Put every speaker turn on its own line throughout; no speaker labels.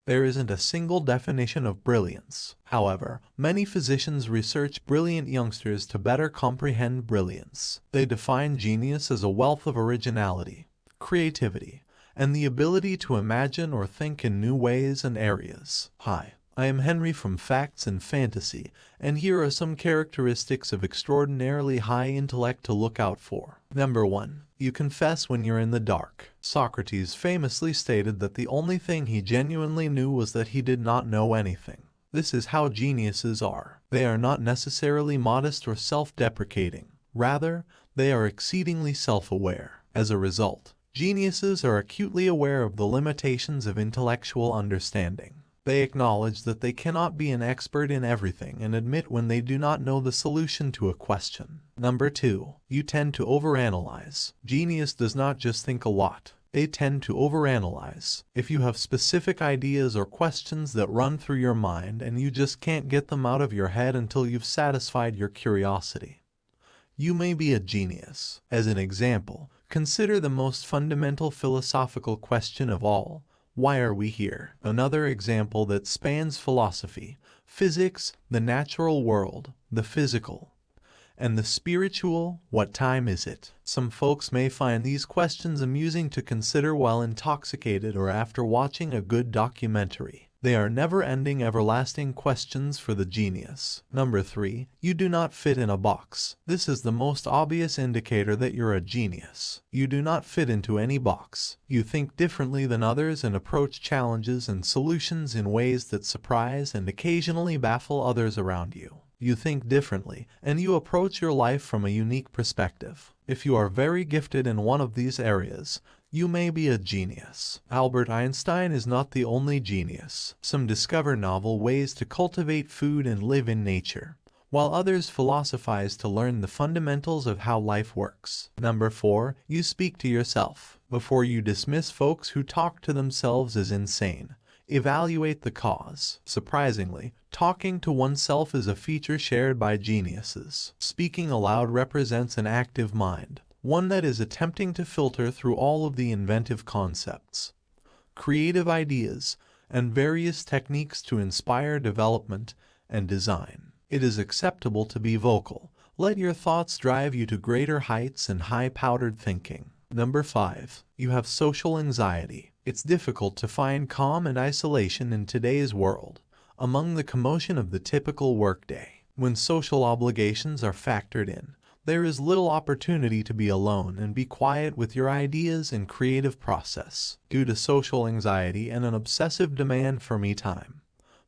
There isn't a single definition of brilliance. However, many physicians research brilliant youngsters to better comprehend brilliance. They define genius as a wealth of originality, creativity, and the ability to imagine or think in new ways and areas. Hi, I am Henry from Facts and Fantasy, and here are some characteristics of extraordinarily high intellect to look out for. Number 1. You confess when you're in the dark. Socrates famously stated that the only thing he genuinely knew was that he did not know anything. This is how geniuses are. They are not necessarily modest or self-deprecating. Rather, they are exceedingly self-aware. As a result, geniuses are acutely aware of the limitations of intellectual understanding. They acknowledge that they cannot be an expert in everything and admit when they do not know the solution to a question. Number 2. You tend to overanalyze. Genius does not just think a lot. They tend to overanalyze. If you have specific ideas or questions that run through your mind and you just can't get them out of your head until you've satisfied your curiosity, you may be a genius. As an example, consider the most fundamental philosophical question of all. Why are we here? Another example that spans philosophy, physics, the natural world, the physical, and the spiritual. What time is it? Some folks may find these questions amusing to consider while intoxicated or after watching a good documentary. They are never-ending, everlasting questions for the genius. Number 3. You do not fit in a box. This is the most obvious indicator that you're a genius. You do not fit into any box. You think differently than others and approach challenges and solutions in ways that surprise and occasionally baffle others around you. You think differently, and you approach your life from a unique perspective. If you are very gifted in one of these areas, you may be a genius. Albert Einstein is not the only genius. Some discover novel ways to cultivate food and live in nature, while others philosophize to learn the fundamentals of how life works. Number 4. You speak to yourself. Before you dismiss folks who talk to themselves as insane, evaluate the cause. Surprisingly, talking to oneself is a feature shared by geniuses. Speaking aloud represents an active mind, one that is attempting to filter through all of the inventive concepts, creative ideas, and various techniques to inspire development and design. It is acceptable to be vocal. Let your thoughts drive you to greater heights and high-powered thinking. Number 5. You have social anxiety. It's difficult to find calm and isolation in today's world, among the commotion of the typical workday. When social obligations are factored in, there is little opportunity to be alone and be quiet with your ideas and creative process. Due to social anxiety and an obsessive demand for me time,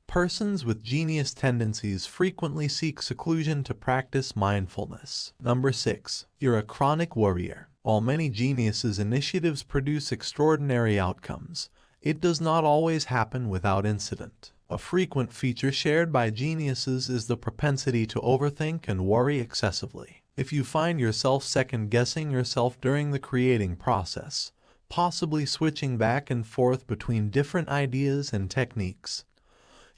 persons with genius tendencies frequently seek seclusion to practice mindfulness. Number 6. You're a chronic worrier. While many geniuses' initiatives produce extraordinary outcomes, it does not always happen without incident. A frequent feature shared by geniuses is the propensity to overthink and worry excessively. If you find yourself second-guessing yourself during the creating process, possibly switching back and forth between different ideas and techniques,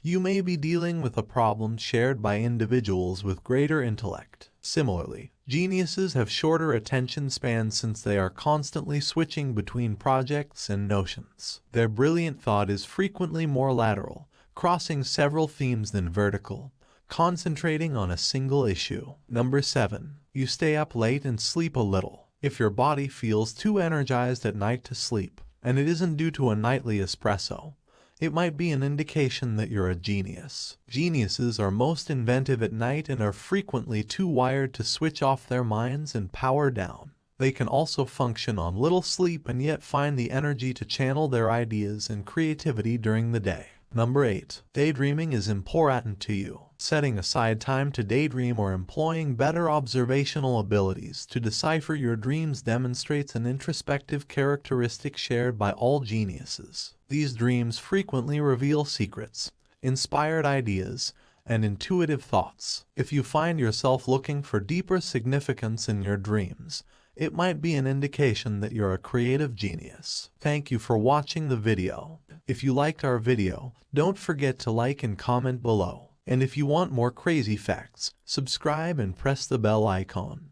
you may be dealing with a problem shared by individuals with greater intellect. Similarly, geniuses have shorter attention spans since they are constantly switching between projects and notions. Their brilliant thought is frequently more lateral, crossing several themes than vertical, concentrating on a single issue. Number 7. You stay up late and sleep a little. If your body feels too energized at night to sleep, and it isn't due to a nightly espresso, it might be an indication that you're a genius. Geniuses are most inventive at night and are frequently too wired to switch off their minds and power down. They can also function on little sleep and yet find the energy to channel their ideas and creativity during the day. Number 8. Daydreaming is important to you. Setting aside time to daydream or employing better observational abilities to decipher your dreams demonstrates an introspective characteristic shared by all geniuses. These dreams frequently reveal secrets, inspired ideas, and intuitive thoughts. If you find yourself looking for deeper significance in your dreams, it might be an indication that you're a creative genius. Thank you for watching the video. If you liked our video, don't forget to like and comment below. And if you want more crazy facts, subscribe and press the bell icon.